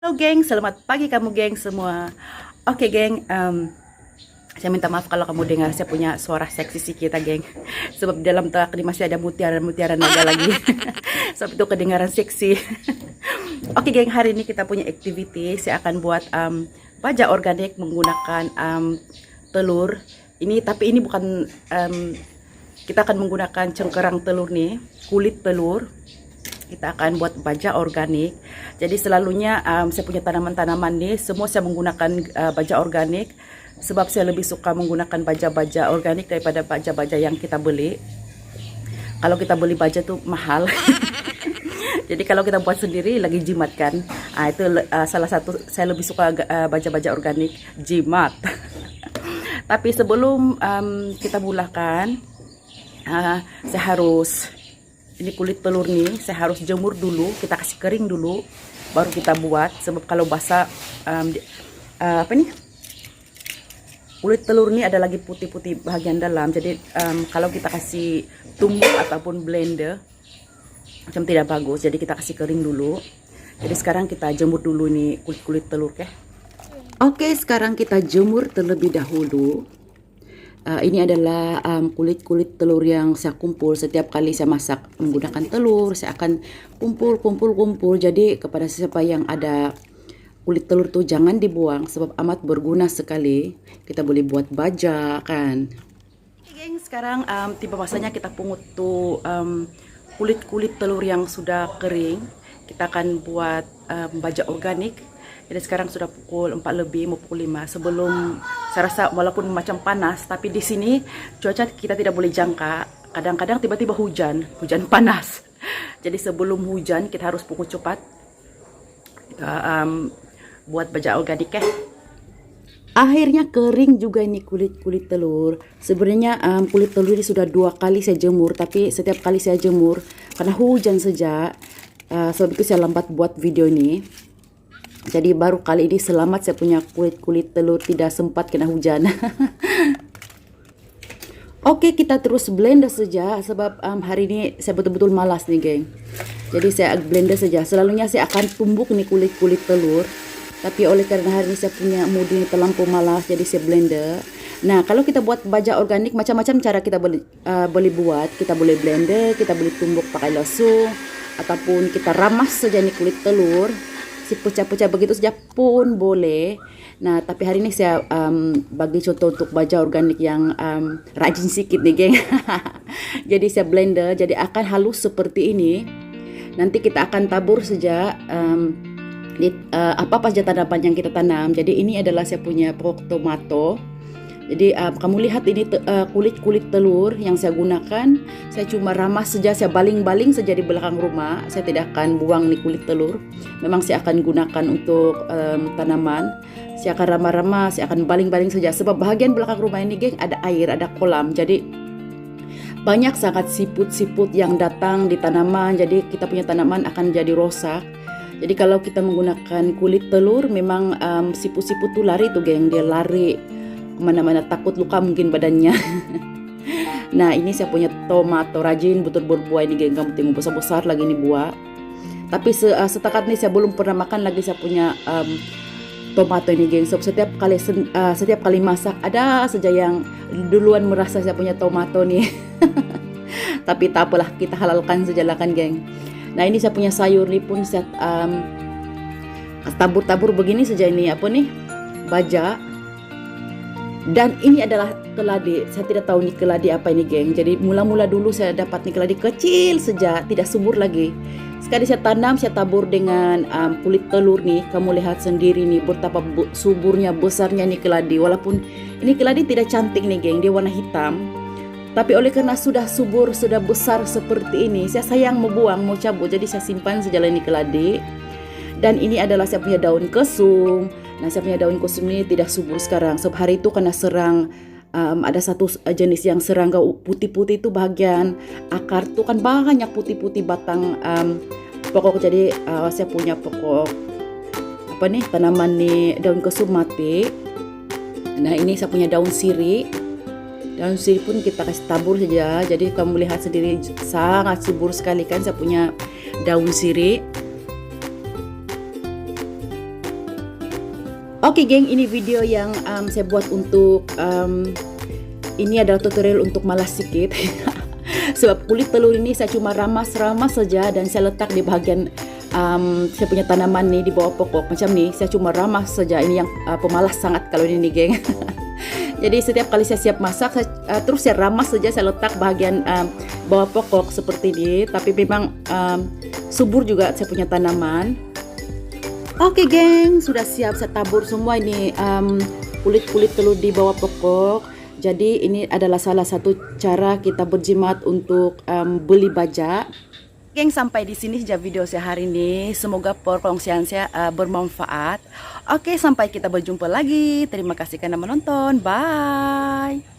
Halo geng, selamat pagi kamu geng semua. Oke geng, saya minta maaf kalau kamu dengar saya punya suara seksi sih kita geng. Sebab di dalam otak ini masih ada mutiara-mutiara naga lagi. Sebab itu kedengaran seksi. Oke geng, hari ini kita punya activity. Saya akan buat baja organik menggunakan telur. Tapi ini bukan kita akan menggunakan cengkerang telur nih, kulit telur. Kita akan buat baja organik. Jadi selalunya saya punya tanaman-tanaman nih, semua saya menggunakan baja organik. Sebab saya lebih suka menggunakan baja-baja organik daripada baja-baja yang kita beli. Kalau kita beli baja tuh mahal. Jadi kalau kita buat sendiri lagi jimat kan. Itu salah satu saya lebih suka baja-baja organik, jimat. Tapi sebelum kita mulakan, saya harus ini kulit telur nih, saya harus jemur dulu, kita kasih kering dulu, baru kita buat. Sebab kalau basah, kulit telur ini ada lagi putih-putih bagian dalam. Jadi kalau kita kasih tumbuk ataupun blender, macam tidak bagus. Jadi kita kasih kering dulu. Jadi sekarang kita jemur dulu nih kulit-kulit telur, Oke, sekarang kita jemur terlebih dahulu. Ini adalah kulit-kulit telur yang saya kumpul. Setiap kali saya masak menggunakan telur, saya akan kumpul. Jadi kepada siapa yang ada kulit telur tuh jangan dibuang, sebab amat berguna sekali. Kita boleh buat baja kan. Oke geng, sekarang tiba masanya kita pungut tuh kulit-kulit telur yang sudah kering. Kita akan buat baja organik. Jadi sekarang sudah pukul 4 lebih, mau pukul 5. Sebelum, saya rasa walaupun macam panas, tapi di sini cuaca kita tidak boleh jangka. Kadang-kadang tiba-tiba hujan panas. Jadi sebelum hujan kita harus pungut cepat. Kita buat baja organik Akhirnya kering juga ini kulit telur. Sebenarnya kulit telur ini sudah 2 kali saya jemur, tapi setiap kali saya jemur karena hujan saja, sebab itu saya lambat buat video ini. Jadi baru kali ini selamat saya punya kulit telur tidak sempat kena hujan. Oke, kita terus blender saja sebab hari ini saya betul-betul malas nih geng. Jadi saya blender saja. Selalunya saya akan tumbuk nih kulit telur. Tapi oleh karena hari ini saya punya mood ini terlampau malas, jadi saya blender. Nah, kalau kita buat baja organik macam-macam cara kita boleh buat. Kita boleh blender, kita boleh tumbuk pakai langsung, ataupun kita ramas saja nih kulit telur. Si pecah-pecah begitu saja pun boleh. Nah, tapi hari ini saya bagi contoh untuk baja organik yang rajin sedikit nih geng. Jadi saya blender, jadi akan halus seperti ini. Nanti kita akan tabur saja apa saja tanaman yang kita tanam. Jadi ini adalah saya punya pokok tomato. Jadi kamu lihat ini kulit telur yang saya gunakan. Saya cuma ramas saja, saya baling-baling saja di belakang rumah. Saya tidak akan buang nih kulit telur. Memang saya akan gunakan untuk tanaman. Saya akan ramah-ramah, saya akan baling-baling saja. Sebab bahagian belakang rumah ini geng ada air, ada kolam. Jadi banyak sangat siput-siput yang datang di tanaman. Jadi kita punya tanaman akan jadi rosak. Jadi kalau kita menggunakan kulit telur, memang siput-siput tuh lari tuh geng. Dia lari kemana-mana, takut luka mungkin badannya. Nah, ini saya punya tomato rajin betul berbuah ini geng. Kamu tengok besar-besar lagi ini buah. Tapi setakat ini saya belum pernah makan lagi saya punya tomato ini geng. So, setiap kali masak ada saja yang duluan merasa saya punya tomato nih. Tapi tak apalah, kita halalkan saja lah kan geng. Nah, ini saya punya sayur nih pun saya tabur-tabur begini saja ini baja. Dan ini adalah keladi. Saya tidak tahu nih keladi apa ini geng. Jadi mula-mula dulu saya dapat nih keladi kecil saja, tidak subur lagi. Sekali saya tanam, saya tabur dengan kulit telur nih. Kamu lihat sendiri nih betapa suburnya, besarnya nih keladi. Walaupun ini keladi tidak cantik nih geng, dia warna hitam. Tapi oleh karena sudah subur, sudah besar seperti ini, saya sayang mau buang, mau cabut. Jadi saya simpan sejalan ini keladi. Dan ini adalah saya punya daun kesum. Nah, saya punya daun kesum ini tidak subur sekarang. Sebab hari itu kena serang, ada satu jenis yang serangga putih-putih itu bagian akar tuh kan banyak putih-putih batang pokok. Jadi saya punya pokok tanaman nih daun kesum mati. Nah, ini saya punya daun sirih. Daun sirih pun kita kasih tabur saja. Jadi kamu lihat sendiri sangat subur sekali kan saya punya daun sirih. Oke geng, ini video yang saya buat untuk ini adalah tutorial untuk malas sikit. Sebab kulit telur ini saya cuma ramas-ramas saja dan saya letak di bagian saya punya tanaman nih di bawah pokok macam nih. Saya cuma ramas saja. Ini yang pemalas sangat kalau ini nih geng. Jadi setiap kali saya siap masak, terus saya ramas saja, saya letak bagian bawah pokok seperti ini. Tapi memang subur juga saya punya tanaman. Oke geng, sudah siap saya tabur semua ini kulit-kulit telur di bawah pokok. Jadi ini adalah salah satu cara kita berjimat untuk beli baja. Geng, sampai di sini saja video saya hari ini. Semoga perkongsian saya bermanfaat. Oke, sampai kita berjumpa lagi. Terima kasih karena menonton. Bye.